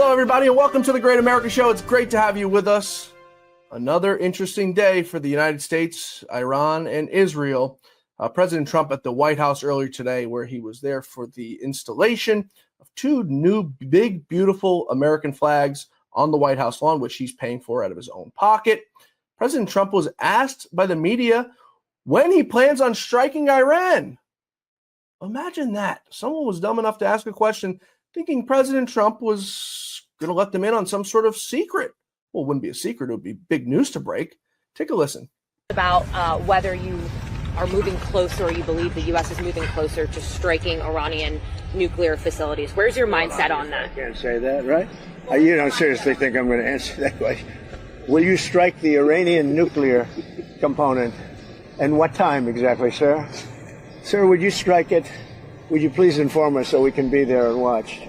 Hello, everybody, and welcome to the Great America Show. It's great to have you with us. Another interesting day for the United States, Iran, and Israel. President Trump at the White House earlier today, where he was there for the installation of two new big, beautiful American flags on the White House lawn, which he's paying for out of his own pocket. President Trump was asked by the media when he plans on striking Iran. Imagine that. Someone was dumb enough to ask a question thinking President Trump was going to let them in on some sort of secret. Well, it wouldn't be a secret. It would be big news to break. Take a listen. About whether you are moving closer or you believe the U.S. is moving closer to striking Iranian nuclear facilities. Where's your mindset on that? I can't say that, right? You don't seriously think I'm going to answer that question. Will you strike the Iranian nuclear component? And what time exactly, sir? Sir, would you strike it? Would you please inform us so we can be there and watch?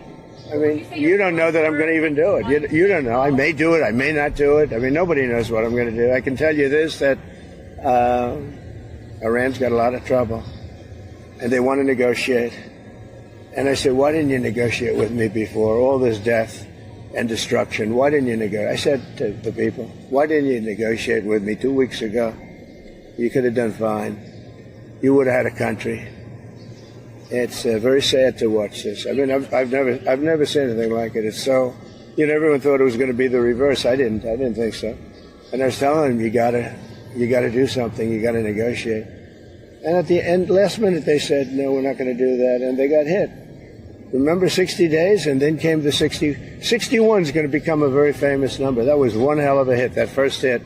I mean, you don't know that I'm going to even do it. You don't know. I may do it. I may not do it. I mean, nobody knows what I'm going to do. I can tell you this, that Iran's got a lot of trouble, and they want to negotiate. And I said, why didn't you negotiate with me before? All this death and destruction. Why didn't you negotiate? I said to the people, why didn't you negotiate with me 2 weeks ago? You could have done fine. You would have had a country. It's very sad to watch this. I mean, I've never seen anything like it. It's so, everyone thought it was going to be the reverse. I didn't think so. And I was telling them, you gotta do something. You gotta negotiate. And at the end, last minute, they said, no, we're not going to do that, and they got hit. Remember 60 days, and then came the 60. 61 is going to become a very famous number. That was one hell of a hit. That first hit,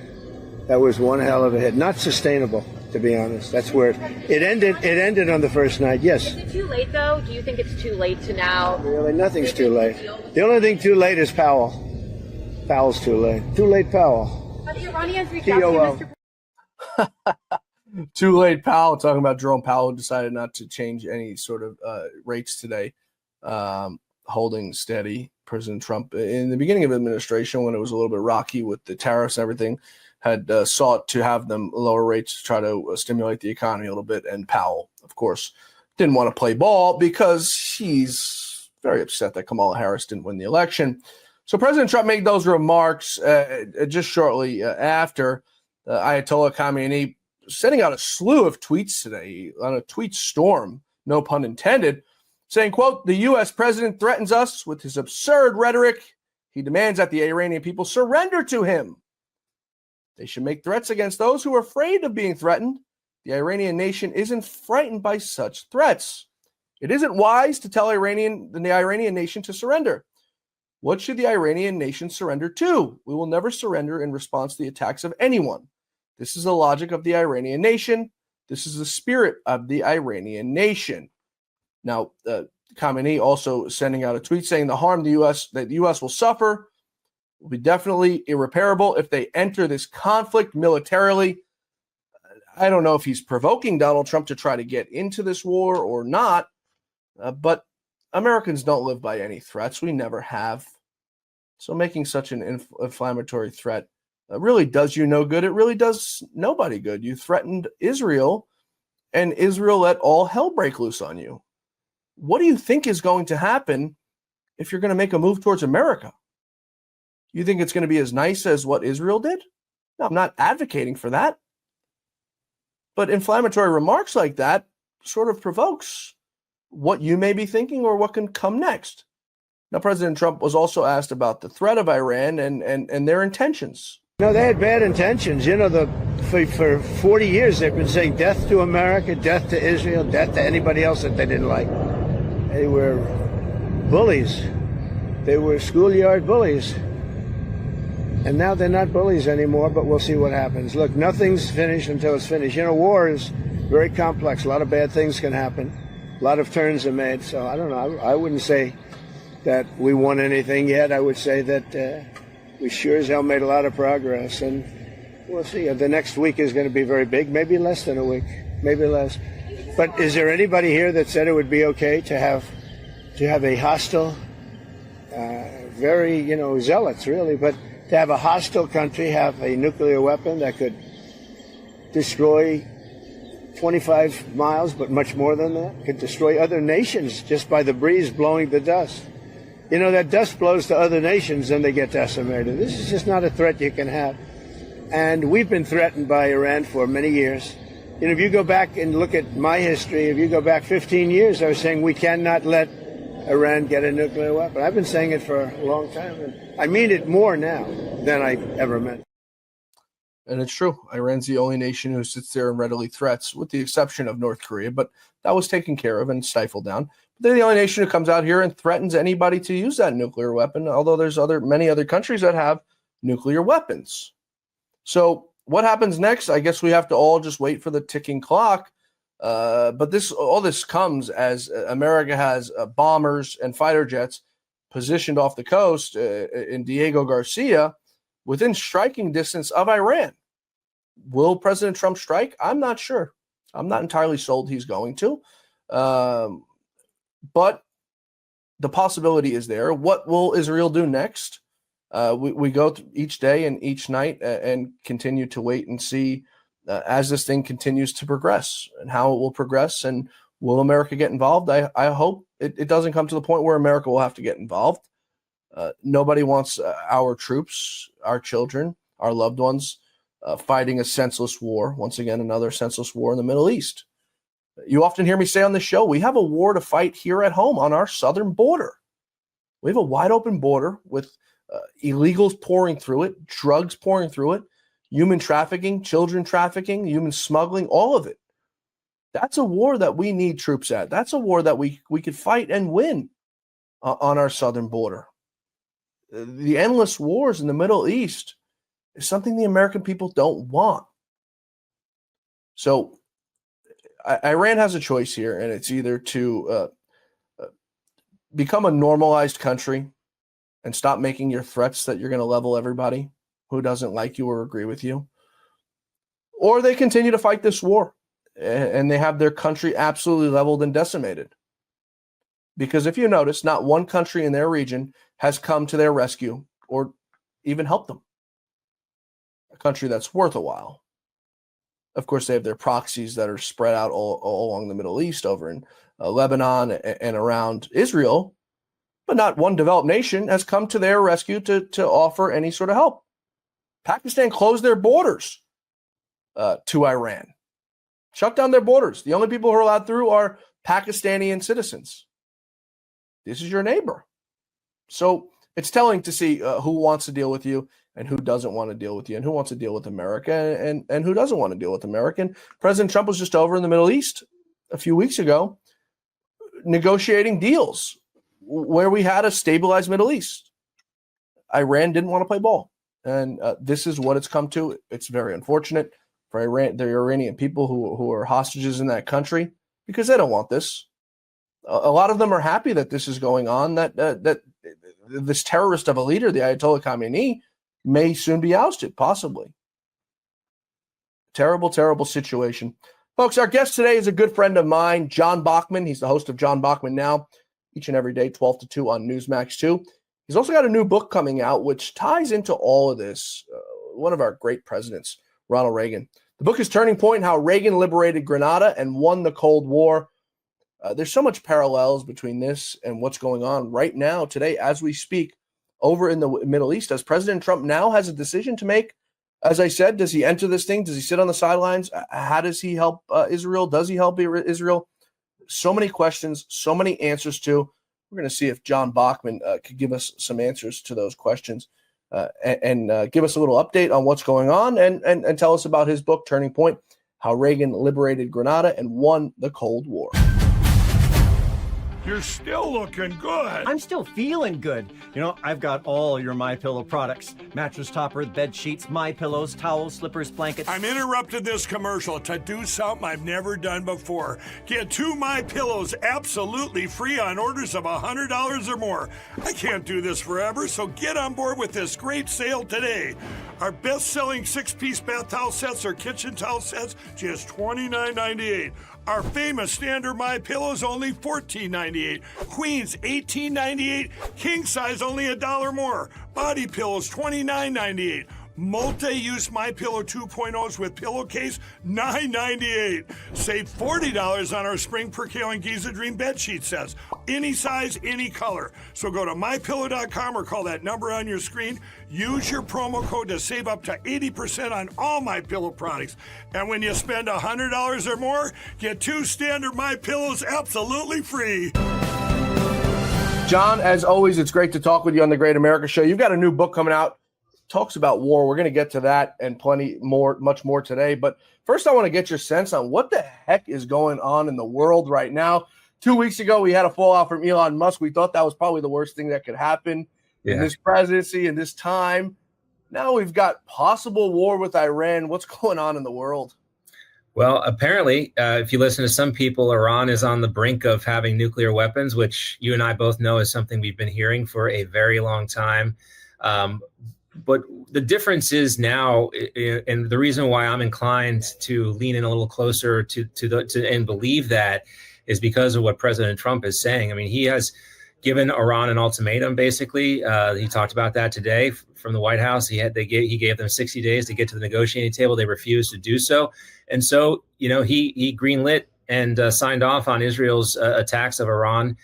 that was one hell of a hit. Not sustainable, to be honest. That's where it ended. It ended on the first night. Yes. Is it too late, though? Do you think it's too late to now? Really, nothing's too late. The only thing too late is Powell. Powell's too late. Too late, Powell. But the Iranians reached out to you, Mr. Too late, Powell. Talking about Jerome Powell, who decided not to change any sort of rates today, holding steady. President Trump, in the beginning of administration, when it was a little bit rocky with the tariffs and everything, had sought to have them lower rates to try to stimulate the economy a little bit. And Powell, of course, didn't want to play ball because he's very upset that Kamala Harris didn't win the election. So President Trump made those remarks just shortly after Ayatollah Khamenei sending out a slew of tweets today on a tweet storm, no pun intended, saying, quote, the U.S. president threatens us with his absurd rhetoric. He demands that the Iranian people surrender to him. They should make threats against those who are afraid of being threatened. The Iranian nation isn't frightened by such threats. It isn't wise to tell the Iranian nation to surrender. What should the Iranian nation surrender to? We will never surrender in response to the attacks of anyone. This is the logic of the Iranian nation. This is the spirit of the Iranian nation. Now, Khamenei also sending out a tweet saying the harm that the U.S. will suffer will be definitely irreparable if they enter this conflict militarily. I don't know if he's provoking Donald Trump to try to get into this war or not, but Americans don't live by any threats. We never have. So making such an inflammatory threat really does you no good. It really does nobody good. You threatened Israel, and Israel let all hell break loose on you. What do you think is going to happen if you're going to make a move towards America? You think it's going to be as nice as what Israel did? No, I'm not advocating for that. But inflammatory remarks like that sort of provokes what you may be thinking or what can come next. Now, President Trump was also asked about the threat of Iran and their intentions. No, they had bad intentions. For 40 years, they've been saying death to America, death to Israel, death to anybody else that they didn't like. They were bullies. They were schoolyard bullies. And now they're not bullies anymore, but we'll see what happens. Look, nothing's finished until it's finished. War is very complex. A lot of bad things can happen. A lot of turns are made. So I don't know. I wouldn't say that we won anything yet. I would say that we sure as hell made a lot of progress. And we'll see. The next week is going to be very big, maybe less than a week, maybe less. But is there anybody here that said it would be okay to have a hostile, very, zealots really, but to have a hostile country have a nuclear weapon that could destroy 25 miles, but much more than that, could destroy other nations just by the breeze blowing the dust. You know, that dust blows to other nations and they get decimated. This is just not a threat you can have. And we've been threatened by Iran for many years. You know, if you go back and look at my history, if you go back 15 years, I was saying we cannot let Iran get a nuclear weapon. I've been saying it for a long time, and I mean it more now than I ever meant. And it's true. Iran's the only nation who sits there and readily threats, with the exception of North Korea, but that was taken care of and stifled down. But they're the only nation who comes out here and threatens anybody to use that nuclear weapon, although there's many other countries that have nuclear weapons. So what happens next? I guess we have to all just wait for the ticking clock. But all this comes as America has bombers and fighter jets positioned off the coast in Diego Garcia within striking distance of Iran. Will President Trump strike? I'm not sure. I'm not entirely sold he's going to. But the possibility is there. What will Israel do next? We go through each day and each night and continue to wait and see as this thing continues to progress and how it will progress, and will America get involved? I hope it doesn't come to the point where America will have to get involved. Nobody wants our troops, our children, our loved ones fighting a senseless war. Once again, another senseless war in the Middle East. You often hear me say on the show, we have a war to fight here at home on our southern border. We have a wide open border with illegals pouring through it, drugs pouring through it, human trafficking, children trafficking, human smuggling, all of it. That's a war that we need troops at. That's a war that we could fight and win on our southern border. The endless wars in the Middle East is something the American people don't want. So Iran has a choice here, and it's either to become a normalized country and stop making your threats that you're going to level everybody who doesn't like you or agree with you, or they continue to fight this war and they have their country absolutely leveled and decimated. Because if you notice, not one country in their region has come to their rescue or even helped them. A country that's worth a while. Of course, they have their proxies that are spread out all along the Middle East, over in Lebanon and around Israel, but not one developed nation has come to their rescue to offer any sort of help. Pakistan closed their borders to Iran, shut down their borders. The only people who are allowed through are Pakistani citizens. This is your neighbor. So it's telling to see who wants to deal with you and who doesn't want to deal with you, and who wants to deal with America and who doesn't want to deal with America. And President Trump was just over in the Middle East a few weeks ago negotiating deals where we had a stabilized Middle East. Iran didn't want to play ball. And this is what it's come to. It's very unfortunate for Iran, the Iranian people who are hostages in that country, because they don't want this. A lot of them are happy that this is going on, that this terrorist of a leader, the Ayatollah Khamenei, may soon be ousted, possibly. Terrible, terrible situation. Folks, our guest today is a good friend of mine, John Bachman. He's the host of John Bachman Now, each and every day, 12 to 2 on Newsmax 2. He's also got a new book coming out, which ties into all of this. One of our great presidents, Ronald Reagan. The book is Turning Point, How Reagan Liberated Grenada and Won the Cold War. There's so much parallels between this and what's going on right now, today, as we speak, over in the Middle East, as President Trump now has a decision to make. As I said, does he enter this thing? Does he sit on the sidelines? How does he help Israel? Does he help Israel? So many questions, so many answers to. We're going to see if John Bachman could give us some answers to those questions and give us a little update on what's going on and tell us about his book, Turning Point, How Reagan Liberated Grenada and Won the Cold War. You're still looking good. I'm still feeling good. You know, I've got all your MyPillow products. Mattress topper, bed sheets, MyPillows, towels, slippers, blankets. I'm interrupting this commercial to do something I've never done before. Get 2 MyPillows absolutely free on orders of $100 or more. I can't do this forever, so get on board with this great sale today. Our best-selling 6-piece bath towel sets or kitchen towel sets, just $29.98. Our famous standard MyPillows only $14.98. Queens $18.98. King size only $1 more. Body pillows $29.98. Multi-use MyPillow 2.0s with pillowcase, $9.98. Save $40 on our spring percale and Giza Dream bed sheet sets. Any size, any color. So go to MyPillow.com or call that number on your screen. Use your promo code to save up to 80% on all MyPillow products. And when you spend $100 or more, get 2 standard MyPillows absolutely free. John, as always, it's great to talk with you on the Great America Show. You've got a new book coming out. Talks about war. We're going to get to that and much more today. But first, I want to get your sense on what the heck is going on in the world right now. 2 weeks ago, we had a fallout from Elon Musk. We thought that was probably the worst thing that could happen in this presidency, in this time. Now we've got possible war with Iran. What's going on in the world? Well, apparently, if you listen to some people, Iran is on the brink of having nuclear weapons, which you and I both know is something we've been hearing for a very long time. But the difference is now, and the reason why I'm inclined to lean in a little closer to and believe that is because of what President Trump is saying. I mean, he has given Iran an ultimatum, basically. He talked about that today from the White House. He gave them 60 days to get to the negotiating table. They refused to do so. And so, he greenlit and signed off on Israel's attacks of Iran.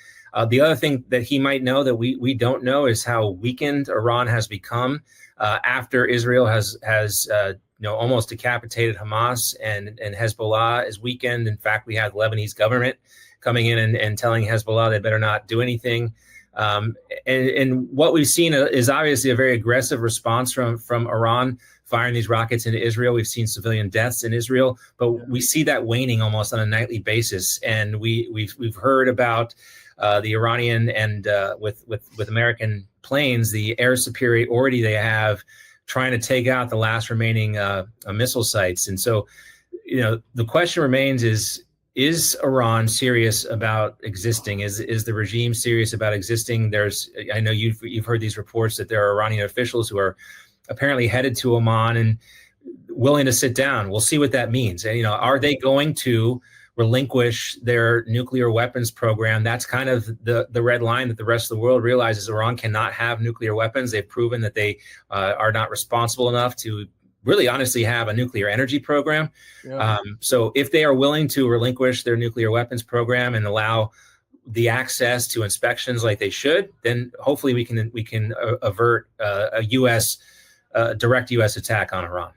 The other thing that he might know that we don't know is how weakened Iran has become after Israel has almost decapitated Hamas and Hezbollah is weakened. In fact, we had the Lebanese government coming in and telling Hezbollah they better not do anything. And what we've seen is obviously a very aggressive response from Iran firing these rockets into Israel. We've seen civilian deaths in Israel, but we see that waning almost on a nightly basis. And we've heard about the Iranian and with American planes, the air superiority they have trying to take out the last remaining missile sites. And so, the question remains is Iran serious about existing? Is the regime serious about existing? I know you've heard these reports that there are Iranian officials who are apparently headed to Oman and willing to sit down. We'll see what that means. And, are they going to relinquish their nuclear weapons program? That's kind of the red line that the rest of the world realizes. Iran cannot have nuclear weapons. They've proven that they are not responsible enough to really honestly have a nuclear energy program. Yeah. So if they are willing to relinquish their nuclear weapons program and allow the access to inspections like they should, then hopefully we can avert a direct U.S. attack on Iran.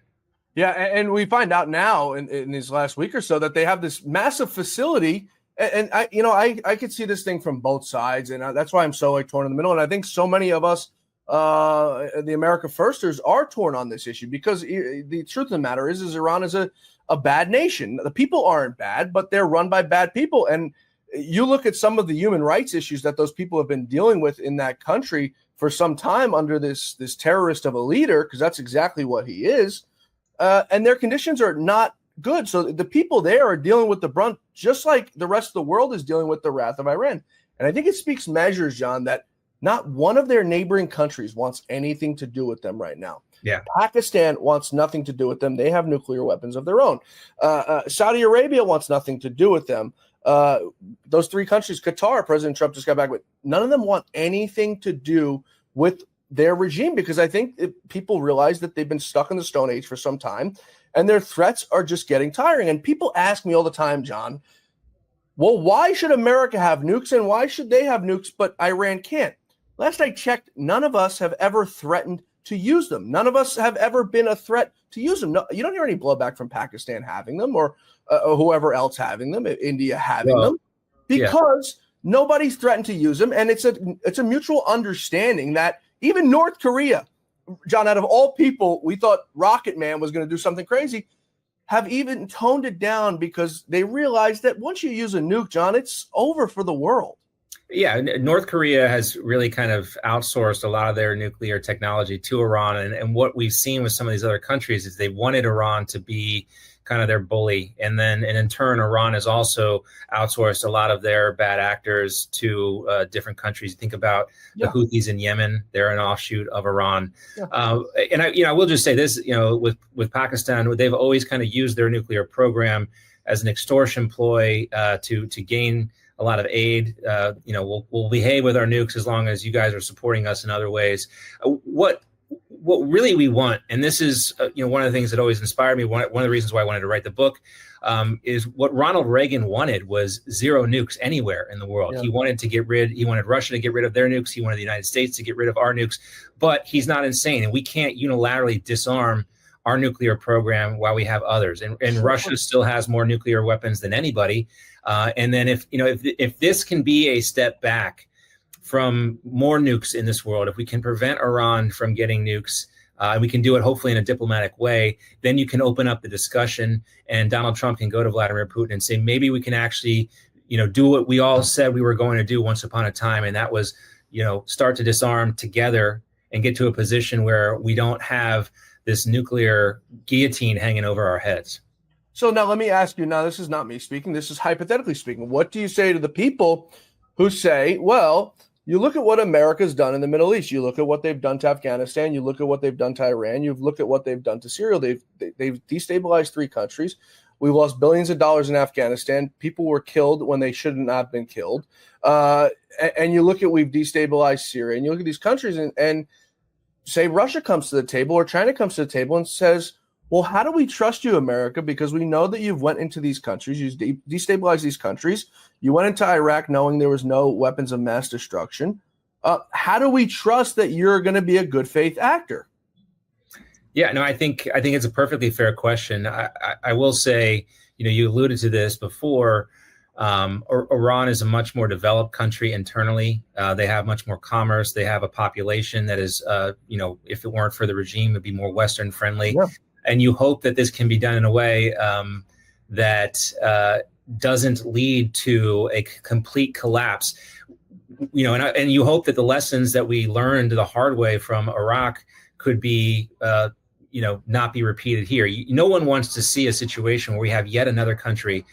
Yeah, and we find out now in this last week or so that they have this massive facility, and I could see this thing from both sides, and that's why I'm so torn in the middle. And I think so many of us, the America Firsters, are torn on this issue because the truth of the matter is Iran is a bad nation. The people aren't bad, but they're run by bad people. And you look at some of the human rights issues that those people have been dealing with in that country for some time under this terrorist of a leader, because that's exactly what he is. And their conditions are not good. So the people there are dealing with the brunt, just like the rest of the world is dealing with the wrath of Iran. And I think it speaks measures, John, that not one of their neighboring countries wants anything to do with them right now. Yeah. Pakistan wants nothing to do with them. They have nuclear weapons of their own. Saudi Arabia wants nothing to do with them. Those three countries, Qatar, President Trump just got back with, none of them want anything to do with their regime, because I think people realize that they've been stuck in the Stone Age for some time and their threats are just getting tiring. And people ask me all the time, John, well, why should America have nukes and why should they have nukes but Iran can't? Last I checked, none of us have ever threatened to use them. None of us have ever been a threat to use them. No, you don't hear any blowback from Pakistan having them or whoever else having them, India having them, because nobody's threatened to use them. And it's a mutual understanding that even North Korea, John, out of all people, we thought Rocket Man was going to do something crazy, have even toned it down because they realized that once you use a nuke, John, it's over for the world. Yeah, North Korea has really kind of outsourced a lot of their nuclear technology to Iran. And what we've seen with some of these other countries is they wanted Iran to be kind of their bully. And in turn, Iran has also outsourced a lot of their bad actors to different countries. Think about the Houthis in Yemen. They're an offshoot of Iran. Yeah. And I will just say this, with Pakistan, they've always kind of used their nuclear program as an extortion ploy to gain a lot of aid. We'll behave with our nukes as long as you guys are supporting us in other ways. What what really we want, and this is one of the things that always inspired me. One of the reasons why I wanted to write the book is what Ronald Reagan wanted was zero nukes anywhere in the world. He wanted Russia to get rid of their nukes. He wanted the United States to get rid of our nukes, but he's not insane, and we can't unilaterally disarm our nuclear program while we have others. And Russia still has more nuclear weapons than anybody. And then if this can be a step back from more nukes in this world, if we can prevent Iran from getting nukes, and we can do it hopefully in a diplomatic way, then you can open up the discussion, and Donald Trump can go to Vladimir Putin and say, maybe we can actually, do what we all said we were going to do once upon a time. And that was, start to disarm together and get to a position where we don't have this nuclear guillotine hanging over our heads. So now let me ask you, now this is not me speaking, this is hypothetically speaking. What do you say to the people who say, well, you look at what America's done in the Middle East, you look at what they've done to Afghanistan, you look at what they've done to Iran, you've looked at what they've done to Syria, they've destabilized 3 countries. We lost billions of dollars in Afghanistan. People were killed when they should not have been killed. And you look at, we've destabilized Syria, and you look at these countries and say Russia comes to the table or China comes to the table and says, well, how do we trust you, America? Because we know that you've went into these countries, you destabilized these countries. You went into Iraq knowing there was no weapons of mass destruction. How do we trust that you're going to be a good faith actor? Yeah, no, I think it's a perfectly fair question. I will say, you alluded to this before. Iran is a much more developed country internally. They have much more commerce. They have a population that is, if it weren't for the regime, it'd be more Western friendly. Yeah. And you hope that this can be done in a way that doesn't lead to a complete collapse. And you hope that the lessons that we learned the hard way from Iraq could be, not be repeated here. No one wants to see a situation where we have yet another country.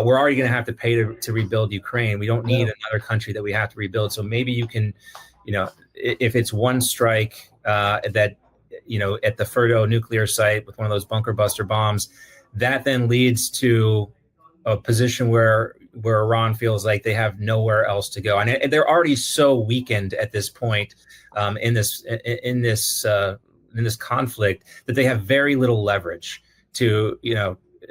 We're already going to have to pay to rebuild Ukraine. We don't need another country that we have to rebuild. So maybe you can, if it's one strike that, at the Fordo nuclear site with one of those bunker buster bombs, that then leads to a position where Iran feels like they have nowhere else to go. And they're already so weakened at this point in this conflict that they have very little leverage to,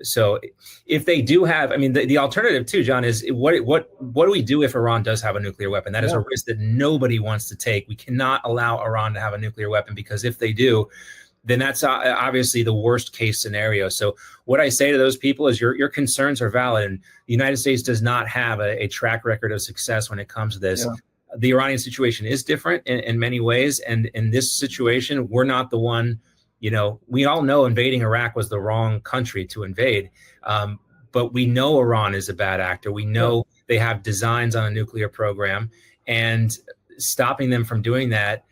so if they do have, the alternative too, John, is what do we do if Iran does have a nuclear weapon? That is a risk that nobody wants to take. We cannot allow Iran to have a nuclear weapon, because if they do, then that's obviously the worst case scenario. So what I say to those people is your concerns are valid, and the United States does not have a track record of success when it comes to this. Yeah. The Iranian situation is different in many ways. And in this situation, we're not the one. We all know invading Iraq was the wrong country to invade, but we know Iran is a bad actor. We know they have designs on a nuclear program, and stopping them from doing that,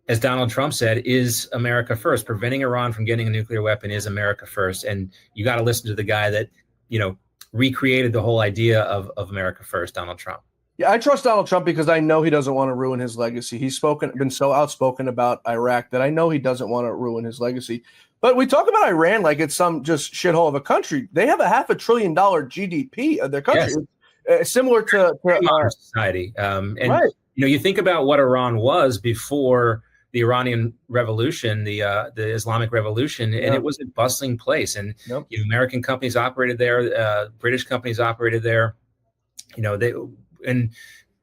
as Donald Trump said, is America first. Preventing Iran from getting a nuclear weapon is America first. And you got to listen to the guy that, recreated the whole idea of America first, Donald Trump. Yeah, I trust Donald Trump because I know he doesn't want to ruin his legacy. He's been so outspoken about Iraq that I know he doesn't want to ruin his legacy. But we talk about Iran like it's some just shithole of a country. They have a $500 billion GDP of their country, similar to our society. Right. You think about what Iran was before the Iranian Revolution, the Islamic Revolution, and it was a bustling place. And American companies operated there, British companies operated there. And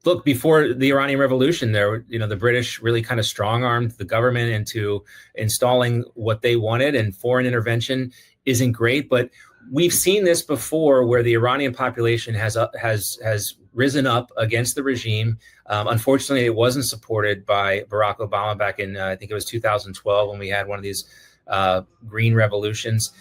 look, before the Iranian Revolution, the British really kind of strong-armed the government into installing what they wanted, and foreign intervention isn't great. But we've seen this before, where the Iranian population has risen up against the regime. Unfortunately, it wasn't supported by Barack Obama back in, I think it was 2012, when we had one of these green revolutions.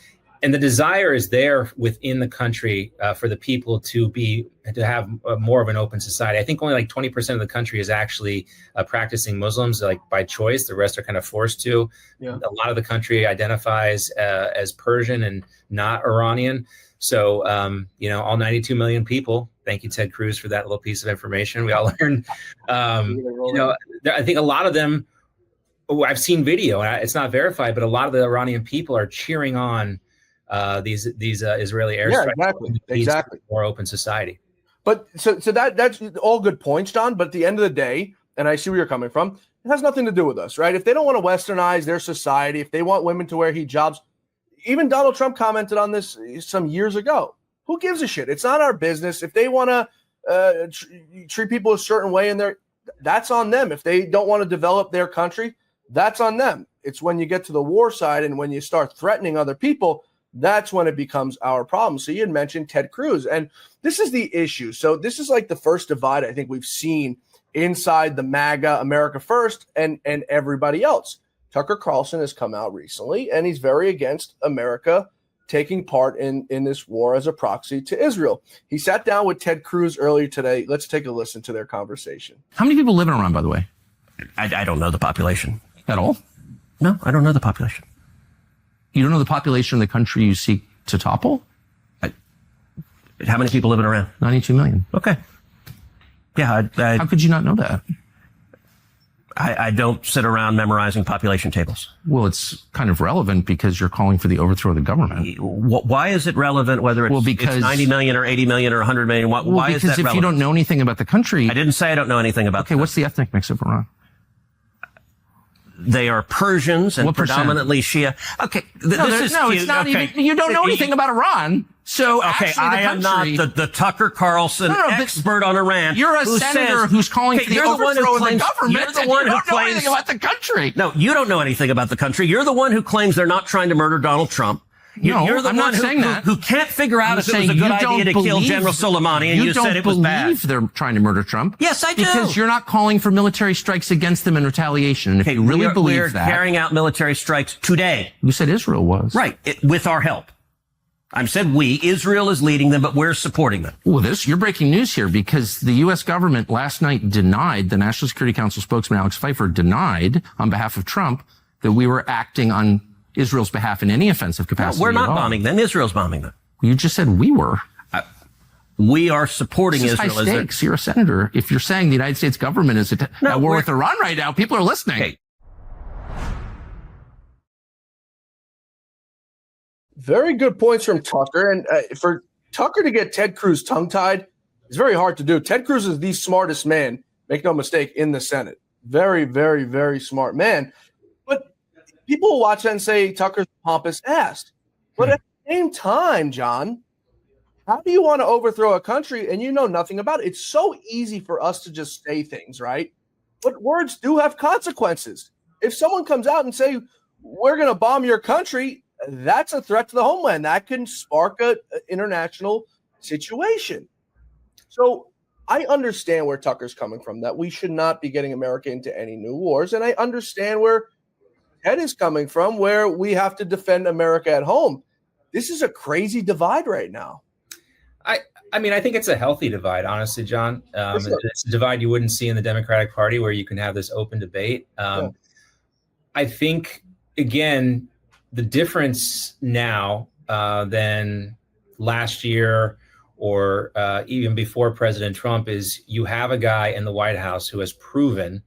And the desire is there within the country for the people to have more of an open society. I think only like 20% of the country is actually practicing Muslims, like by choice. The rest are kind of forced to. Yeah. A lot of the country identifies as Persian and not Iranian. So, all 92 million people. Thank you, Ted Cruz, for that little piece of information we all learned. I think a lot of them, I've seen video, and it's not verified, but a lot of the Iranian people are cheering on these Israeli airstrikes. Yeah, exactly. More open society. But so that's all good points, John. But at the end of the day, and I see where you're coming from, It has nothing to do with us, right? If they don't want to westernize their society, if they want women to wear hijabs, even Donald Trump commented on this some years ago. Who gives a shit? It's not our business. If they want to treat people a certain way in there, that's on them. If they don't want to develop their country, that's on them. It's when you get to the war side and when you start threatening other people, that's when it becomes our problem. So you had mentioned Ted Cruz, and this is the issue. So this is like the first divide I think we've seen inside the MAGA, America First, and everybody else. Tucker Carlson has come out recently, and he's very against America taking part in this war as a proxy to Israel. He sat down with Ted Cruz earlier today. Let's take a listen to their conversation. How many people live in Iran, by the way? I don't know the population. At all? No, I don't know the population. You don't know the population of the country you seek to topple? How many people live in Iran? 92 million. Okay. Yeah, How could you not know that? I don't sit around memorizing population tables. Well, it's kind of relevant because you're calling for the overthrow of the government. Why is it relevant whether it's 90 million or 80 million or 100 million? Why is that relevant? Because if you don't know anything about the country... I didn't say I don't know anything about Okay, what's the ethnic mix of Iran? They are Persians and predominantly Shia. Okay, it's not okay. even... You don't know anything about Iran. So okay, I am not the Tucker Carlson expert on Iran. You're a senator who's calling for the overthrow of the government. You're the one who claims... You don't know anything about the country. No, you don't know anything about the country. You're the one who claims they're not trying to murder Donald Trump. You're the one who can't figure out if it was a good idea to kill General Soleimani, and you said it was bad. You don't believe they're trying to murder Trump. Yes, I do. Because you're not calling for military strikes against them in retaliation. And if you really believe that... We're carrying out military strikes today. You said Israel was. Right, with our help. I said we. Israel is leading them, but we're supporting them. Well, you're breaking news here because the U.S. government last night denied, the National Security Council spokesman Alex Pfeiffer denied on behalf of Trump that we were acting on Israel's behalf in any offensive capacity. No, we're not bombing them. Israel's bombing them. You just said we were. We are supporting this is Israel. High stakes. You're a senator. If you're saying the United States government is at war with Iran right now, people are listening. Okay. Very good points from Tucker. And for Tucker to get Ted Cruz tongue-tied is very hard to do. Ted Cruz is the smartest man, make no mistake, in the Senate. Very, very, very smart man. But people will watch that and say Tucker's a pompous ass. But at the same time, John, how do you want to overthrow a country and you know nothing about it? It's so easy for us to just say things, right? But words do have consequences. If someone comes out and say, we're going to bomb your country, that's a threat to the homeland. That can spark an international situation. So I understand where Tucker's coming from, that we should not be getting America into any new wars. And I understand where Ted is coming from, where we have to defend America at home. This is a crazy divide right now. I mean, I think it's a healthy divide, honestly, John. It's a divide you wouldn't see in the Democratic Party where you can have this open debate. I think, again, the difference now than last year or even before President Trump is you have a guy in the White House who has proven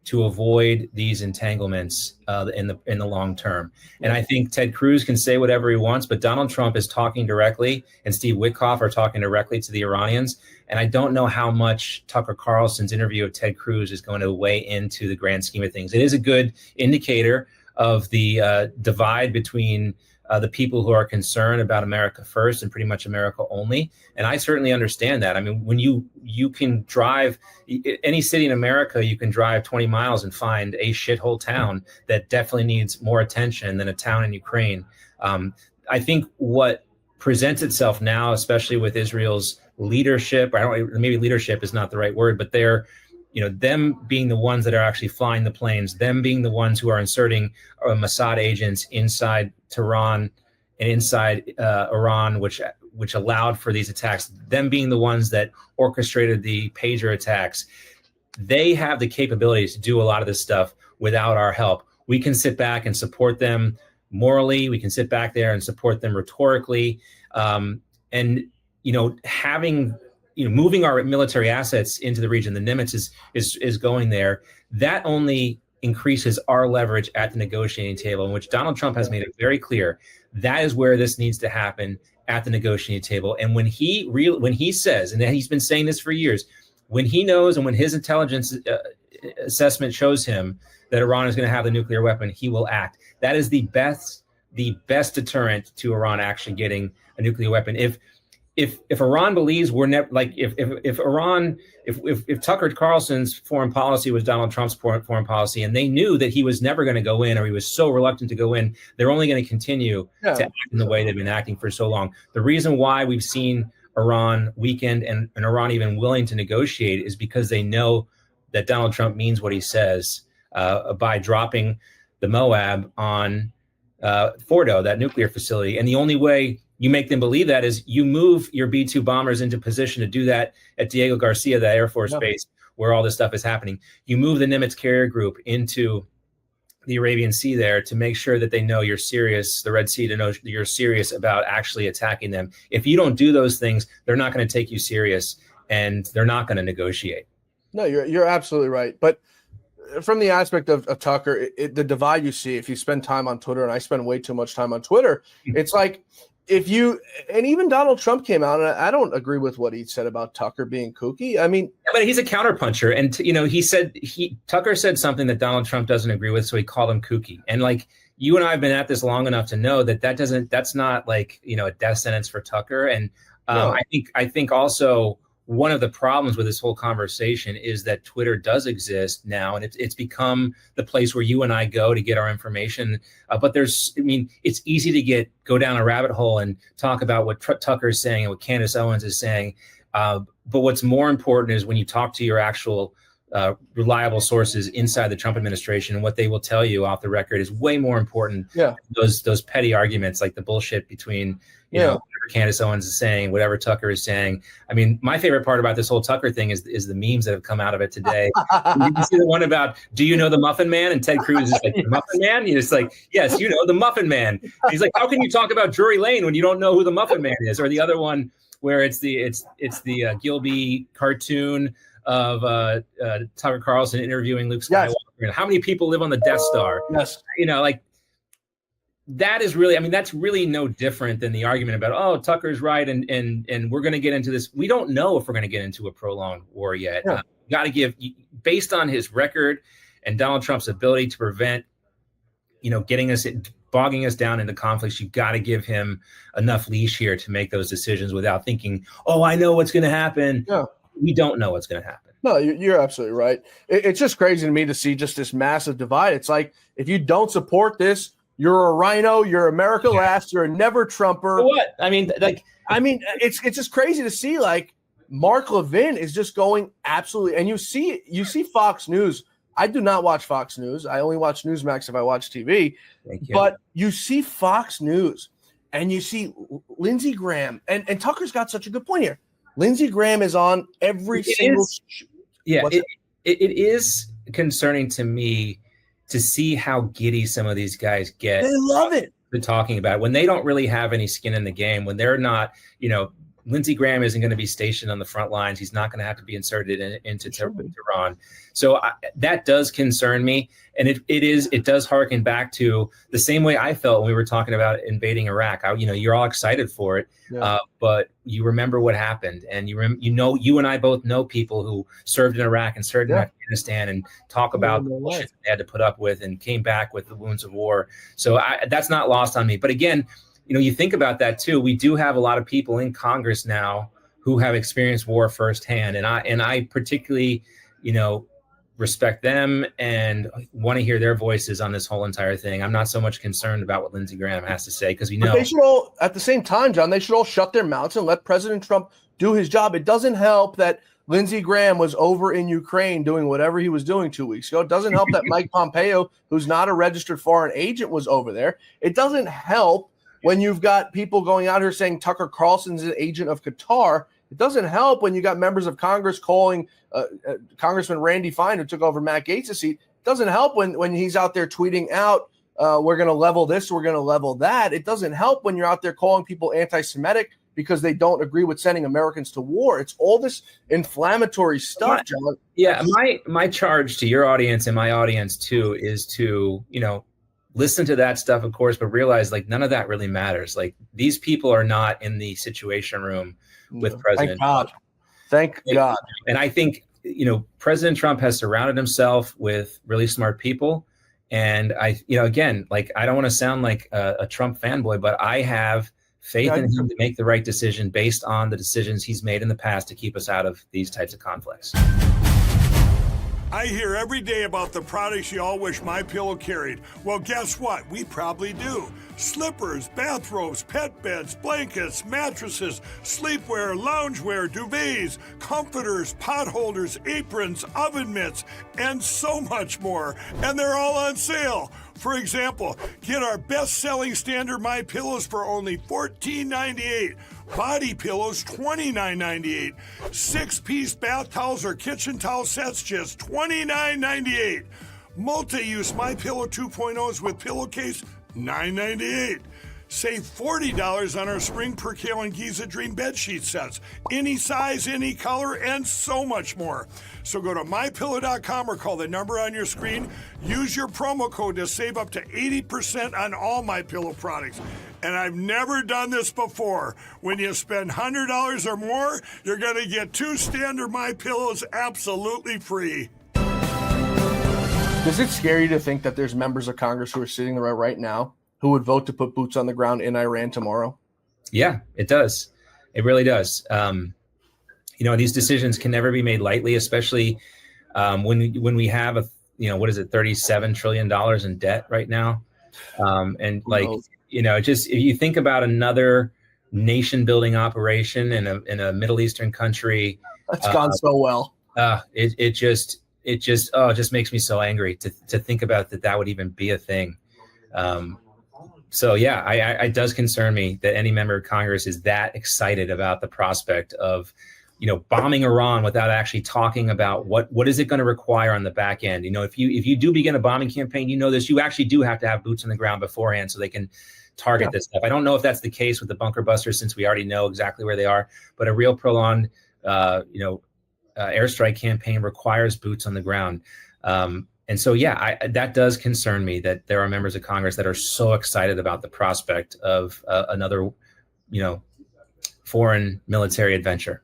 to avoid these entanglements in the long term. And I think Ted Cruz can say whatever he wants, but Donald Trump is talking directly, and Steve Witkoff are talking directly to the Iranians. And I don't know how much Tucker Carlson's interview of Ted Cruz is going to weigh into the grand scheme of things. It is a good indicator of the divide between the people who are concerned about America first and pretty much America only. And I certainly understand that. I mean, when you can drive any city in America, you can drive 20 miles and find a shithole town that definitely needs more attention than a town in Ukraine. I think what presents itself now, especially with Israel's leadership, maybe leadership is not the right word, but they're, them being the ones that are actually flying the planes, them being the ones who are inserting Mossad agents inside Tehran and inside Iran, which allowed for these attacks, them being the ones that orchestrated the pager attacks. They have the capabilities to do a lot of this stuff without our help. We can sit back and support them morally. We can sit back there and support them rhetorically. Moving our military assets into the region, the Nimitz is going there. That only increases our leverage at the negotiating table, in which Donald Trump has made it very clear that is where this needs to happen, at the negotiating table. And when he says, and he's been saying this for years, when he knows and when his intelligence assessment shows him that Iran is going to have the nuclear weapon, he will act. That is the best deterrent to Iran actually getting a nuclear weapon. If Iran believes we're never, like, if Tucker Carlson's foreign policy was Donald Trump's foreign policy, and they knew that he was never going to go in, or he was so reluctant to go in, they're only going to continue to act in the way they've been acting for so long. The reason why we've seen Iran weakened and Iran even willing to negotiate is because they know that Donald Trump means what he says by dropping the Moab on Fordo, that nuclear facility. And the only way you make them believe that is you move your B-2 bombers into position to do that at Diego Garcia, the Air Force base, where all this stuff is happening. You move the Nimitz carrier group into the Arabian Sea there to make sure that they know you're serious, the Red Sea, to know you're serious about actually attacking them. If you don't do those things, they're not going to take you serious, and they're not going to negotiate. No, you're absolutely right. But from the aspect of Tucker, the divide you see, if you spend time on Twitter, and I spend way too much time on Twitter, it's like, and even Donald Trump came out, and I don't agree with what he said about Tucker being kooky. I mean, but he's a counterpuncher, and Tucker said something that Donald Trump doesn't agree with, so he called him kooky. And like, you and I have been at this long enough to know that's not like, a death sentence for Tucker. And I think also one of the problems with this whole conversation is that Twitter does exist now, and it's become the place where you and I go to get our information. But it's easy to go down a rabbit hole and talk about what Tucker is saying and what Candace Owens is saying. But what's more important is when you talk to your actual reliable sources inside the Trump administration, and what they will tell you off the record is way more important. Yeah. Those petty arguments, like the bullshit between whatever Candace Owens is saying, whatever Tucker is saying. I mean, my favorite part about this whole Tucker thing is the memes that have come out of it today. You can see the one about, do you know the Muffin Man? And Ted Cruz is like, the Muffin Man? He's like, yes, the Muffin Man. He's like, how can you talk about Drury Lane when you don't know who the Muffin Man is? Or the other one where it's the Gilby cartoon of Tucker Carlson interviewing Luke Skywalker. Yes. How many people live on the Death Star? Yes. That is really, that's really no different than the argument about, oh, Tucker's right, and we're going to get into this. We don't know if we're going to get into a prolonged war yet. Yeah. Got to give, based on his record and Donald Trump's ability to prevent, bogging us down into conflicts, you've got to give him enough leash here to make those decisions without thinking, oh, I know what's going to happen. Yeah. We don't know what's going to happen. No, you're absolutely right. It's just crazy to me to see just this massive divide. It's like, if you don't support this, you're a rhino, you're America last, you're a never Trumper. For what? It's just crazy to see, like, Mark Levin is just going absolutely, and you see Fox News. I do not watch Fox News. I only watch Newsmax if I watch TV. But you see Fox News and you see Lindsey Graham, and Tucker's got such a good point here. Lindsey Graham is on every single. It is concerning to me to see how giddy some of these guys get. They love it. Talking about it when they don't really have any skin in the game, when they're not, Lindsey Graham isn't going to be stationed on the front lines. He's not going to have to be inserted into Tehran. So that does concern me. And it does harken back to the same way I felt when we were talking about invading Iraq. You're all excited for it, but you remember what happened. And you and I both know people who served in Iraq and served in Afghanistan, and talk about the bullshit they had to put up with and came back with the wounds of war. So that's not lost on me. But again, you think about that too. We do have a lot of people in Congress now who have experienced war firsthand, and I particularly, respect them and want to hear their voices on this whole entire thing. I'm not so much concerned about what Lindsey Graham has to say, because we know. But they should all, at the same time, John, they should all shut their mouths and let President Trump do his job. It doesn't help that Lindsey Graham was over in Ukraine doing whatever he was doing 2 weeks ago. It doesn't help that Mike Pompeo, who's not a registered foreign agent, was over there. It doesn't help when you've got people going out here saying Tucker Carlson's an agent of Qatar. It doesn't help when you got members of Congress calling Congressman Randy Fine, who took over Matt Gaetz' seat. It doesn't help when he's out there tweeting out, we're going to level this, we're going to level that. It doesn't help when you're out there calling people anti-Semitic because they don't agree with sending Americans to war. It's all this inflammatory stuff, John. Yeah, my charge to your audience and my audience too is to, listen to that stuff, of course, but realize like none of that really matters. Like, these people are not in the Situation Room with President. Thank God. And I think President Trump has surrounded himself with really smart people. And again, like, I don't want to sound like a Trump fanboy, but I have faith in him to make the right decision based on the decisions he's made in the past to keep us out of these types of conflicts. I hear every day about the products you all wish MyPillow carried. Well, guess what? We probably do. Slippers, bathrobes, pet beds, blankets, mattresses, sleepwear, loungewear, duvets, comforters, pot holders, aprons, oven mitts, and so much more. And they're all on sale. For example, get our best-selling standard MyPillows for only $14.98. Body pillows, $29.98. 6-piece bath towels or kitchen towel sets, just $29.98. Multi-use MyPillow 2.0s with pillowcase, $9.98. Save $40 on our Spring Percale and Giza Dream bed sheet sets. Any size, any color, and so much more. So go to MyPillow.com or call the number on your screen. Use your promo code to save up to 80% on all MyPillow products. And I've never done this before. When you spend $100 or more, you're going to get 2 standard MyPillows absolutely free. Does it scare you to think that there's members of Congress who are sitting there right now who would vote to put boots on the ground in Iran tomorrow? Yeah, it does. It really does. These decisions can never be made lightly, especially when we have $37 trillion in debt right now. If you think about another nation building operation in a Middle Eastern country, that's gone so well. It just makes me so angry to think about that would even be a thing. It does concern me that any member of Congress is that excited about the prospect of, bombing Iran without actually talking about what is it going to require on the back end. If you do begin a bombing campaign, you actually do have to have boots on the ground beforehand so they can target this stuff. I don't know if that's the case with the bunker busters, since we already know exactly where they are, but a real prolonged, airstrike campaign requires boots on the ground. That does concern me that there are members of Congress that are so excited about the prospect of another, foreign military adventure.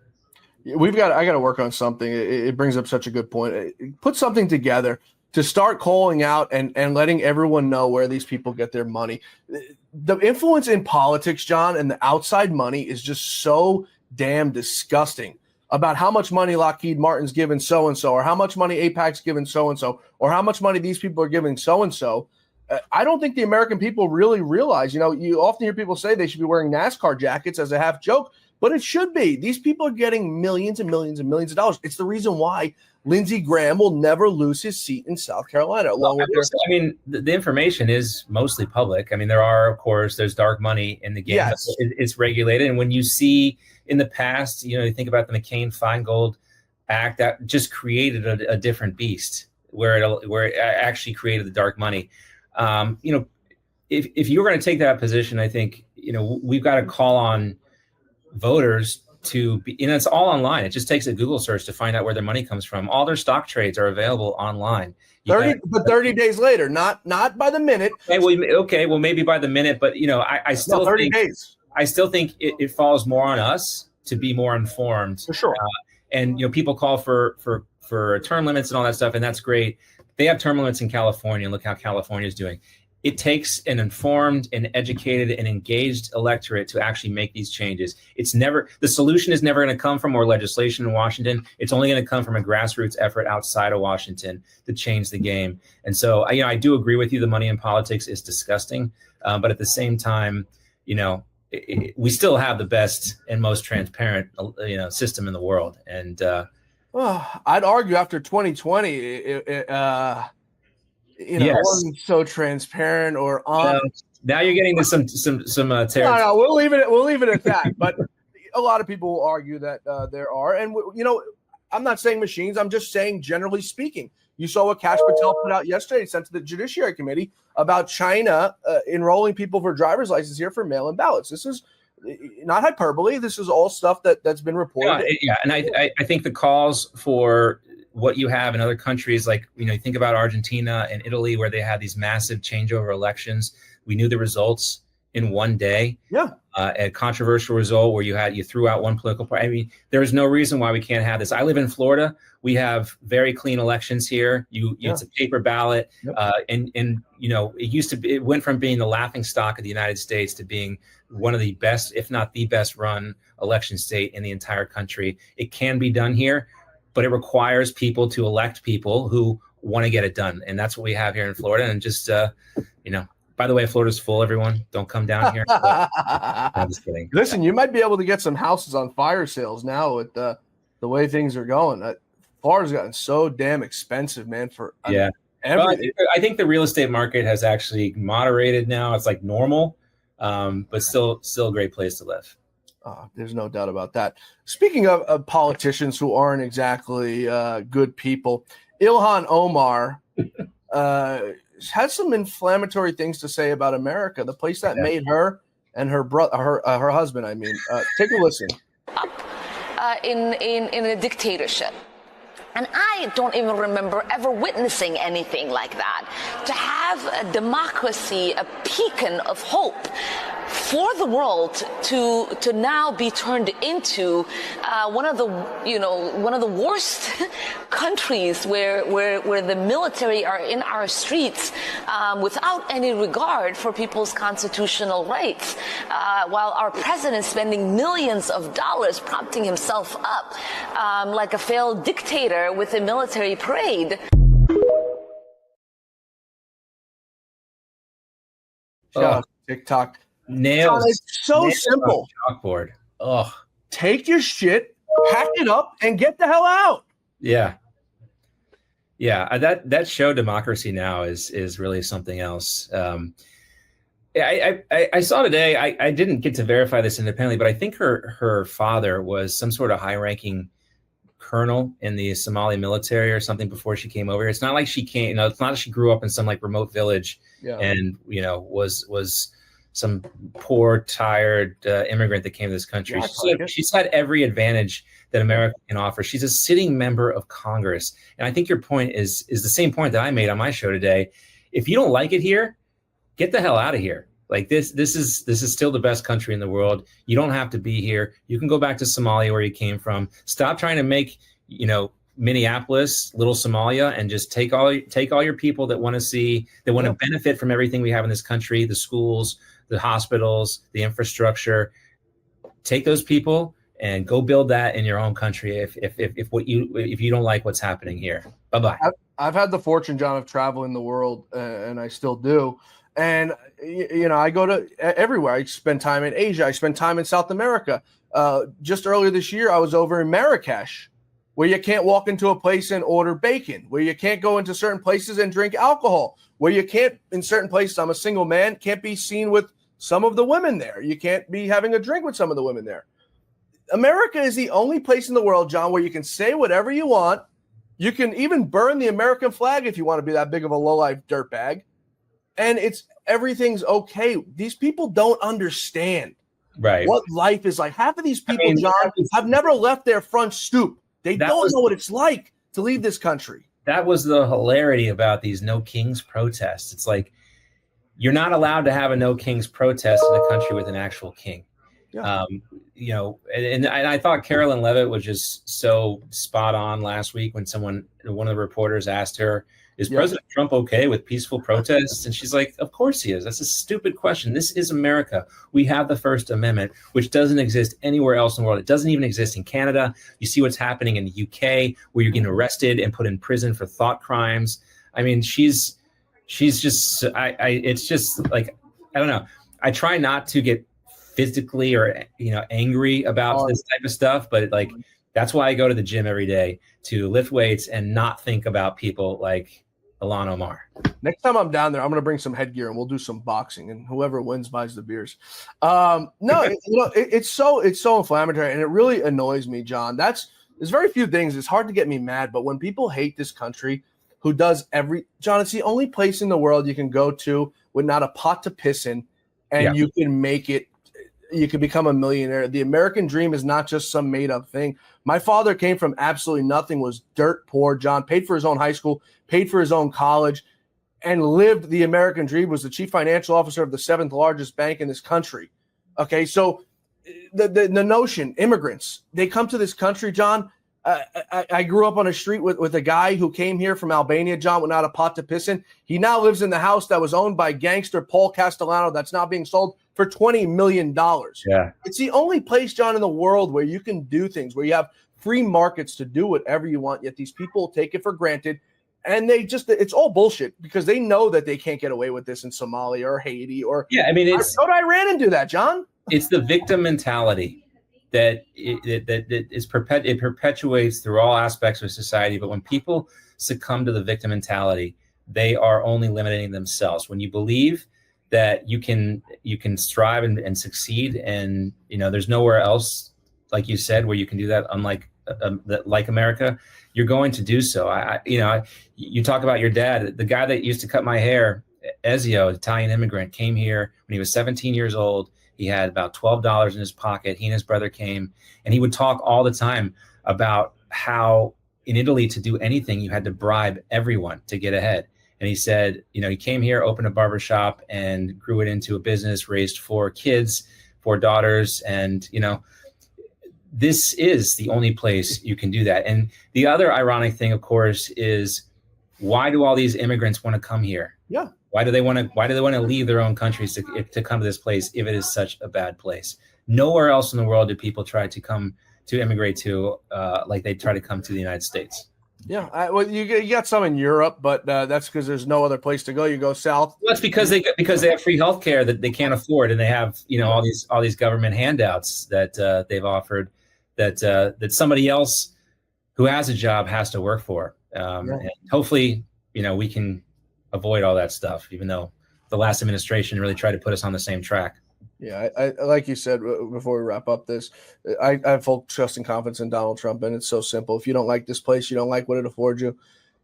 I got to work on something. It brings up such a good point. Put something together to start calling out and letting everyone know where these people get their money. The influence in politics, John, and the outside money is just so damn disgusting. About how much money Lockheed Martin's given so-and-so, or how much money AIPAC's given so-and-so, or how much money these people are giving so-and-so. I don't think the American people really realize, you often hear people say they should be wearing NASCAR jackets as a half joke, but it should be. These people are getting millions and millions and millions of dollars. It's the reason why Lindsey Graham will never lose his seat in South Carolina. The information is mostly public. There's dark money in the game. Yes. It's regulated. And when you see in the past, you think about the McCain-Feingold Act, that just created a different beast where it actually created the dark money. If you're going to take that position, I think, we've got to call on voters to be, it's all online. It just takes a Google search to find out where their money comes from. All their stock trades are available online. 30 days later, not by the minute. Well, maybe by the minute, but I still 30 think days. I still think it falls more on us to be more informed. For sure. People call for term limits and all that stuff, and that's great. They have term limits in California, and look how California is doing. It takes an informed and educated and engaged electorate to actually make these changes. The solution is never going to come from more legislation in Washington. It's only going to come from a grassroots effort outside of Washington to change the game. And so, I do agree with you. The money in politics is disgusting. But at the same time, we still have the best and most transparent, system in the world. And I'd argue after 2020, it wasn't so transparent or now you're getting to some territory. No, we'll leave it at that. But a lot of people will argue that there are, and I'm not saying machines. I'm just saying, generally speaking, you saw what Kash Patel put out yesterday, sent to the Judiciary Committee about China enrolling people for driver's license here for mail-in ballots. This is not hyperbole. This is all stuff that's been reported. Yeah, and I think the calls for what you have in other countries, like, you think about Argentina and Italy, where they had these massive changeover elections. We knew the results in one day. Yeah. A controversial result where you threw out one political party. I mean, there is no reason why we can't have this. I live in Florida. We have very clean elections here. It's a paper ballot. Yep. And it went from being the laughing stock of the United States to being one of the best, if not the best run election state in the entire country. It can be done here, but it requires people to elect people who want to get it done. And that's what we have here in Florida. And just, by the way, Florida's full, everyone. Don't come down here. I'm just kidding. Listen, you might be able to get some houses on fire sales now with the way things are going. Florida's gotten so damn expensive, man, for everything. Well, I think the real estate market has actually moderated now. It's like normal, but still a great place to live. There's no doubt about that. Speaking of politicians who aren't exactly good people, Ilhan Omar has some inflammatory things to say about America, the place that made her and her brother, her husband. I mean, take a listen. In a dictatorship. And I don't even remember ever witnessing anything like that. To have a democracy, a beacon of hope for the world to now be turned into one of the worst countries where the military are in our streets without any regard for people's constitutional rights, while our president is spending millions of dollars propping himself up like a failed dictator with a military parade. TikTok. Nails. It's so simple. Chalkboard. Oh, take your shit, pack it up, and get the hell out. Yeah. That show Democracy Now! is really something else. I saw today. I didn't get to verify this independently, but I think her father was some sort of high-ranking colonel in the Somali military or something before she came over here. It's not like she came. It's not like she grew up in some like remote village and was some poor, tired immigrant that came to this country. She's had every advantage that America can offer. She's a sitting member of Congress. And I think your point is the same point that I made on my show today. If you don't like it here, get the hell out of here. Like this is still the best country in the world. You don't have to be here. You can go back to Somalia where you came from. Stop trying to make, Minneapolis, little Somalia, and just take all your people that want to benefit from everything we have in this country, the schools, the hospitals, the infrastructure. Take those people and go build that in your own country if you don't like what's happening here. Bye-bye. I've had the fortune, John, of traveling the world, and I still do. And, I go to everywhere. I spend time in Asia. I spend time in South America. Just earlier this year, I was over in Marrakesh, where you can't walk into a place and order bacon, where you can't go into certain places and drink alcohol, where you can't, in certain places, I'm a single man, can't be seen with some of the women there. You can't be having a drink with some of the women there. America is the only place in the world, John, where you can say whatever you want. You can even burn the American flag if you want to be that big of a lowlife dirtbag. And everything's okay. These people don't understand what life is like. Half of these people, John, have never left their front stoop. They don't know what it's like to leave this country. That was the hilarity about these No Kings protests. It's like you're not allowed to have a No Kings protest in a country with an actual king. Yeah. And I thought Carolyn Levitt was just so spot on last week when one of the reporters asked her, is President Trump okay with peaceful protests? And she's like, of course he is. That's a stupid question. This is America. We have the First Amendment, which doesn't exist anywhere else in the world. It doesn't even exist in Canada. You see what's happening in the UK, where you're getting arrested and put in prison for thought crimes. I mean, she's just, it's just like, I don't know. I try not to get physically or, angry about this type of stuff, but that's why I go to the gym every day, to lift weights and not think about people like Ilhan Omar. Next time I'm down there, I'm going to bring some headgear and we'll do some boxing, and whoever wins buys the beers. It's so inflammatory, and it really annoys me, John. There's very few things. It's hard to get me mad, but when people hate this country, who does John, it's the only place in the world you can go to with not a pot to piss in, and you can make it. You can become a millionaire. The American dream is not just some made up thing. My father came from absolutely nothing, was dirt poor, John, paid for his own high school, paid for his own college. and lived the American dream, was the chief financial officer of the 7th largest bank in this country. Okay, so the notion, immigrants, they come to this country, John. I grew up on a street with a guy who came here from Albania, John, without a pot to piss in. He now lives in the house that was owned by gangster Paul Castellano that's now being sold for $20 million. Yeah. It's the only place, John, in the world where you can do things, where you have free markets to do whatever you want, yet these people take it for granted. And it's all bullshit because they know that they can't get away with this in Somalia or Haiti or go to Iran and do that, John. It's the victim mentality that it perpetuates through all aspects of society. But when people succumb to the victim mentality, they are only limiting themselves. When you believe that you can strive and succeed, and there's nowhere else, like you said, where you can do that, unlike like America, you're going to do so. You talk about your dad, the guy that used to cut my hair, Ezio, Italian immigrant, came here when he was 17 years old. He had about $12 in his pocket. He and his brother came, and he would talk all the time about how in Italy, to do anything, you had to bribe everyone to get ahead. And he said, he came here, opened a barbershop, and grew it into a business, raised 4 kids, 4 daughters. And, this is the only place you can do that. And the other ironic thing, of course, is why do all these immigrants want to come here? Yeah. Why do they want to leave their own countries to come to this place if it is such a bad place? Nowhere else in the world do people try to immigrate to like they try to come to the United States. Yeah, well, you got some in Europe, but that's because there's no other place to go. You go south. Well, that's because they have free health care that they can't afford, and they have all these government handouts that they've offered that somebody else who has a job has to work for. And hopefully, we can avoid all that stuff, even though the last administration really tried to put us on the same track. Yeah, I like you said before we wrap up this, I have full trust and confidence in Donald Trump, and it's so simple. If you don't like this place, you don't like what it affords you,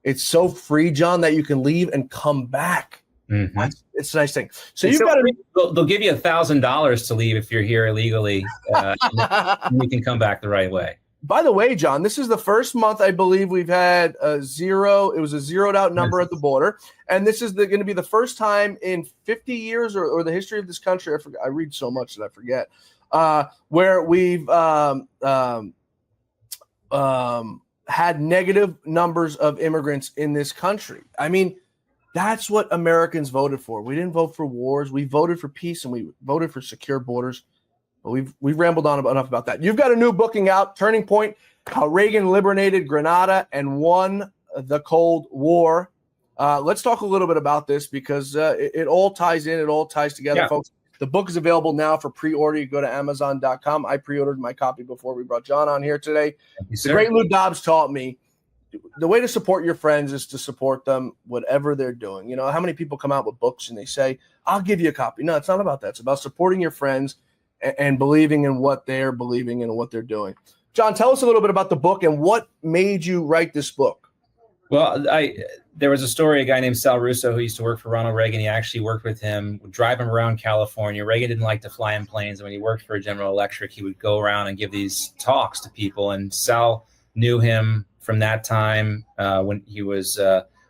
it's so free, John, that you can leave and come back. Mm-hmm. It's a nice thing. So you've got to. They'll give you $1,000 to leave if you're here illegally. And you can come back the right way. By the way, John, this is the first month I believe we've had a zero. It was a zeroed out number at the border, and this is going to be the first time in 50 years or the history of this country. I read so much that I forget where we've had negative numbers of immigrants in this country. I mean, that's what Americans voted for. We didn't vote for wars. We voted for peace, and we voted for secure borders. But we've rambled on enough about that. You've got a new booking out, Turning Point, How Reagan Liberated Grenada and Won the Cold War. Let's talk a little bit about this because it all ties in. It all ties together, folks. The book is available now for pre-order. You go to Amazon.com. I pre-ordered my copy before we brought John on here today. The great Lou Dobbs taught me the way to support your friends is to support them, whatever they're doing. How many people come out with books and they say, I'll give you a copy. No, it's not about that. It's about supporting your friends and believing in what they're believing and what they're doing. John, tell us a little bit about the book and what made you write this book. Well, there was a story, a guy named Sal Russo who used to work for Ronald Reagan. He actually worked with him, would drive him around California. Reagan didn't like to fly in planes. And when he worked for General Electric, he would go around and give these talks to people. And Sal knew him from that time when he was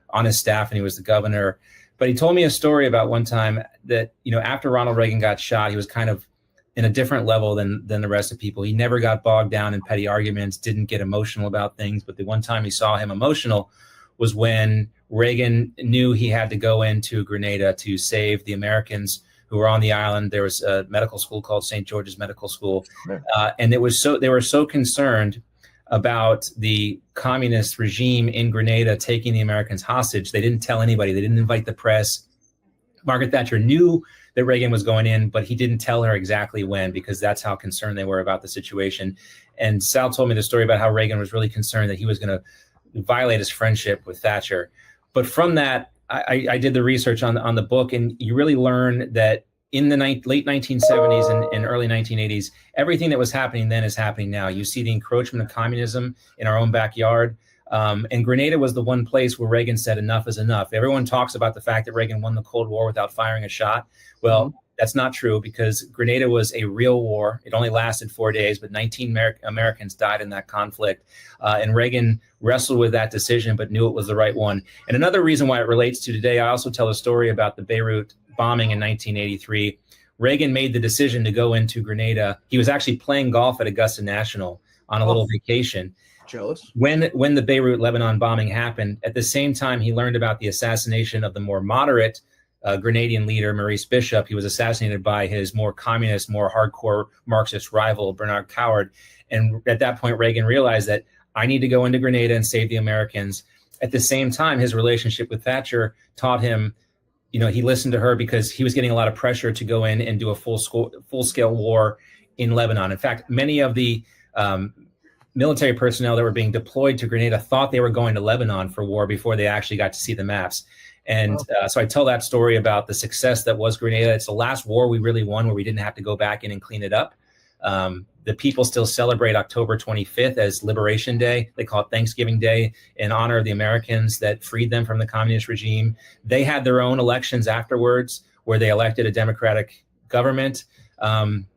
on his staff and he was the governor. But he told me a story about one time that, after Ronald Reagan got shot, he was kind of in a different level than the rest of people. He never got bogged down in petty arguments, didn't get emotional about things. But the one time he saw him emotional was when Reagan knew he had to go into Grenada to save the Americans who were on the island. There was a medical school called St. George's Medical School. And they were so concerned about the communist regime in Grenada taking the Americans hostage. They didn't tell anybody. They didn't invite the press. Margaret Thatcher knew that Reagan was going in, but he didn't tell her exactly when, because that's how concerned they were about the situation. And Sal told me the story about how Reagan was really concerned that he was going to violate his friendship with Thatcher. But from that, I did the research on the book, and you really learn that in the late 1970s and early 1980s, everything that was happening then is happening now. You see the encroachment of communism in our own backyard. And Grenada was the one place where Reagan said enough is enough. Everyone talks about the fact that Reagan won the Cold War without firing a shot. Well, That's not true, because Grenada was a real war. It only lasted 4 days, but 19 Americans died in that conflict. And Reagan wrestled with that decision, but knew it was the right one. And another reason why it relates to today, I also tell a story about the Beirut bombing in 1983. Reagan made the decision to go into Grenada. He was actually playing golf at Augusta National on a little vacation. Jealous. When the Beirut, Lebanon bombing happened, at the same time, he learned about the assassination of the more moderate Grenadian leader, Maurice Bishop. He was assassinated by his more communist, more hardcore Marxist rival, Bernard Coward. And at that point, Reagan realized that I need to go into Grenada and save the Americans. At the same time, his relationship with Thatcher taught him, he listened to her because he was getting a lot of pressure to go in and do a full-scale war in Lebanon. In fact, many of the military personnel that were being deployed to Grenada thought they were going to Lebanon for war before they actually got to see the maps. And so I tell that story about the success that was Grenada. It's the last war we really won where we didn't have to go back in and clean it up. The people still celebrate October 25th as Liberation Day. They call it Thanksgiving Day in honor of the Americans that freed them from the communist regime. They had their own elections afterwards where they elected a democratic government. And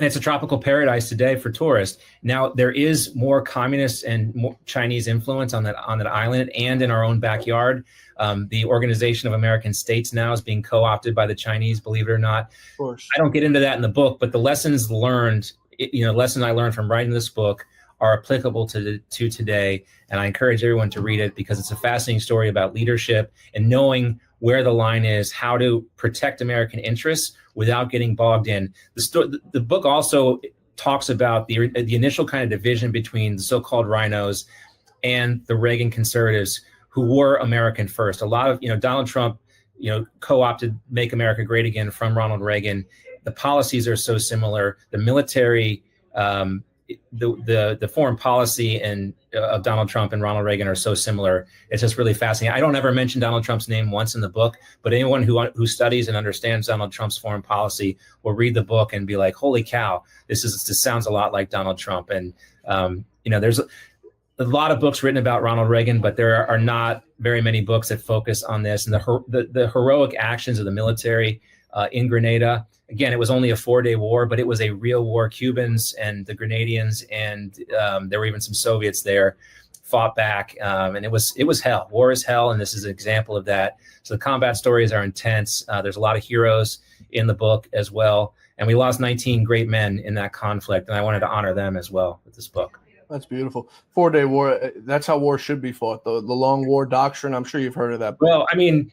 it's a tropical paradise today for tourists. Now, there is more communist and more Chinese influence on that island and in our own backyard. The Organization of American States now is being co-opted by the Chinese, believe it or not. Of course. I don't get into that in the book, but the lessons learned, lessons I learned from writing this book are applicable to today. And I encourage everyone to read it because it's a fascinating story about leadership and knowing where the line is, how to protect American interests without getting bogged in. The book also talks about the initial kind of division between the so-called rhinos and the Reagan conservatives who were American first. A lot of, Donald Trump, co-opted Make America Great Again from Ronald Reagan. The policies are so similar. The military, the foreign policy of Donald Trump and Ronald Reagan are so similar. It's just really fascinating. I don't ever mention Donald Trump's name once in the book, but anyone who studies and understands Donald Trump's foreign policy will read the book and be like, holy cow, this sounds a lot like Donald Trump. And, there's a lot of books written about Ronald Reagan, but there are not very many books that focus on this and the heroic actions of the military in Grenada. Again, it was only a 4-day war, but it was a real war. Cubans and the Grenadians and there were even some Soviets there fought back, and it was hell. War is hell, and this is an example of that. So the combat stories are intense. There's a lot of heroes in the book as well, and we lost 19 great men in that conflict, and I wanted to honor them as well with this book. That's beautiful. 4-day war. That's how war should be fought. The long war doctrine. I'm sure you've heard of that. Well, I mean,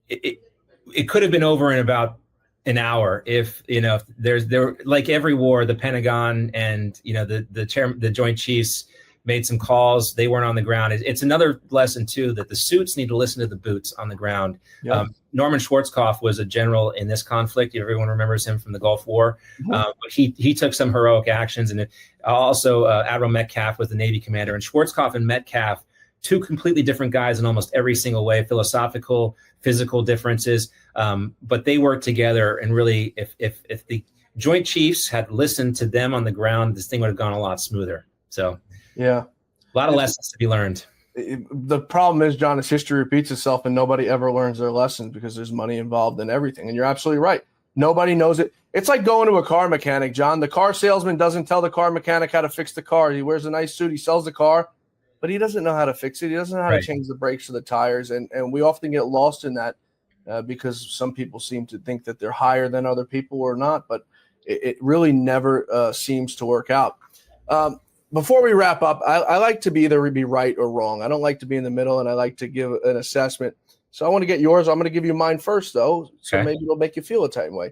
it could have been over in about an hour if there like every war, the Pentagon and the Joint Chiefs made some calls. They weren't on the ground. It's another lesson too that the suits need to listen to the boots on the ground. Yep. Norman Schwarzkopf was a general in this conflict. Everyone remembers him from the Gulf War. Mm-hmm. But he took some heroic actions, and also Admiral Metcalf was the Navy commander. And Schwarzkopf and Metcalf, two completely different guys in almost every single way, philosophical, physical differences. But they worked together, and really, if the Joint Chiefs had listened to them on the ground, this thing would have gone a lot smoother. So, yeah, a lot of lessons to be learned. The problem is, John, is history repeats itself, and nobody ever learns their lessons because there's money involved in everything. And you're absolutely right. Nobody knows it. It's like going to a car mechanic, John. The car salesman doesn't tell the car mechanic how to fix the car. He wears a nice suit. He sells the car, but he doesn't know how to fix it. He doesn't know how to change the brakes or the tires. And we often get lost in that because some people seem to think that they're higher than other people or not, but it really never seems to work out. Before we wrap up, I like to either be right or wrong. I don't like to be in the middle, and I like to give an assessment. So I want to get yours. I'm going to give you mine first, though, so maybe it'll make you feel a certain way.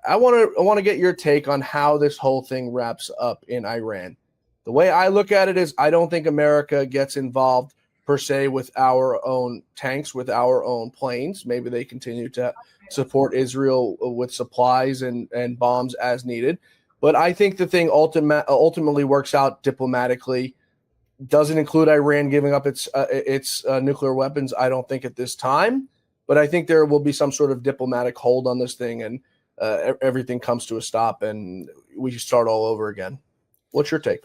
I want to get your take on how this whole thing wraps up in Iran. The way I look at it is I don't think America gets involved per se with our own tanks, with our own planes. Maybe they continue to support Israel with supplies and bombs as needed. But I think the thing ultimately works out diplomatically. Doesn't include Iran giving up its nuclear weapons, I don't think, at this time. But I think there will be some sort of diplomatic hold on this thing, and everything comes to a stop, and we start all over again. What's your take?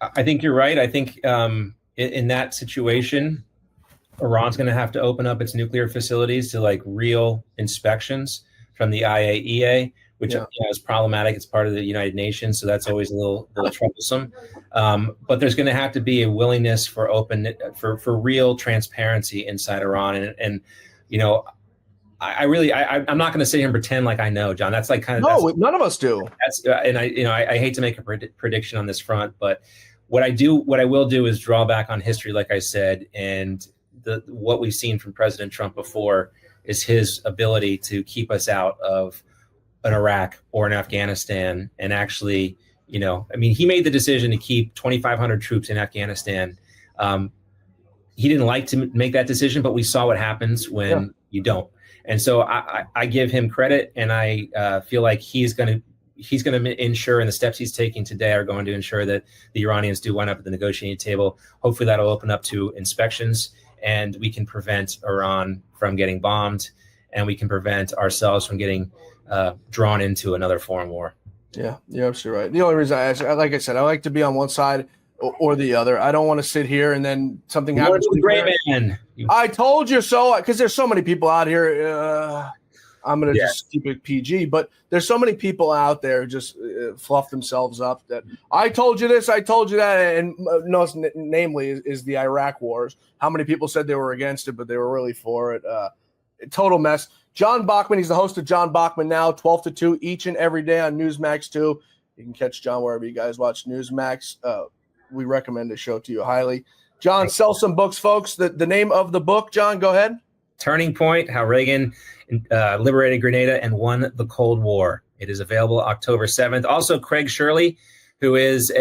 I think you're right. I think in that situation, Iran's going to have to open up its nuclear facilities to real inspections, from the IAEA, which is problematic. It's part of the United Nations, so that's always a little troublesome. But there's going to have to be a willingness for for real transparency inside Iran, and I'm not going to sit here and pretend like I know, John. That's like kind of none of us do. That's and I hate to make a prediction on this front, but what I will do is draw back on history, like I said, and what we've seen from President Trump before is his ability to keep us out of an Iraq or an Afghanistan, and actually, he made the decision to keep 2,500 troops in Afghanistan. He didn't like to make that decision, but we saw what happens when you don't. And so I give him credit, and I feel like he's going to ensure, and the steps he's taking today are going to ensure that the Iranians do wind up at the negotiating table. Hopefully that'll open up to inspections, and we can prevent Iran from getting bombed, and we can prevent ourselves from getting drawn into another foreign war. Yeah, you're absolutely right. The only reason I ask, like I said, I like to be on one side or the other. I don't want to sit here and then something happens. Great man. I told you so, because there's so many people out here. I'm going to just keep it PG, but there's so many people out there who just fluff themselves up that I told you this, I told you that. And namely is the Iraq wars. How many people said they were against it, but they were really for it. Total mess. John Bachman, he's the host of John Bachman Now, 12 to 2 each and every day on Newsmax 2. You can catch John wherever you guys watch Newsmax. We recommend the show to you highly. John, sell some books, folks. The name of the book, John, go ahead. Turning Point, How Reagan Liberated Grenada and Won the Cold War. It is available October 7th. Also, Craig Shirley, who is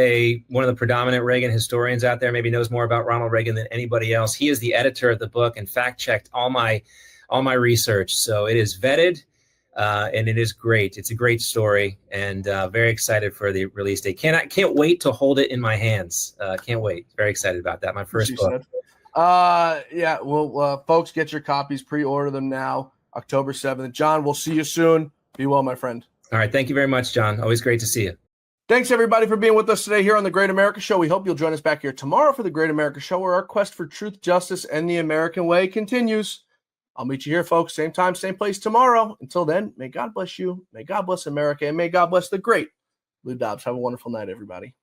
one of the predominant Reagan historians out there, maybe knows more about Ronald Reagan than anybody else. He is the editor of the book and fact-checked all my research. So it is vetted, and it is great. It's a great story, and very excited for the release date. Can't wait to hold it in my hands. Can't wait. Very excited about that. My first book. Folks, get your copies. Pre-order them now. October 7th. John, we'll see you soon. Be well, my friend. All right. Thank you very much, John. Always great to see you. Thanks, everybody, for being with us today here on The Great America Show. We hope you'll join us back here tomorrow for The Great America Show, where our quest for truth, justice, and the American way continues. I'll meet you here, folks. Same time, same place tomorrow. Until then, may God bless you. May God bless America. And may God bless the great Lou Dobbs. Have a wonderful night, everybody.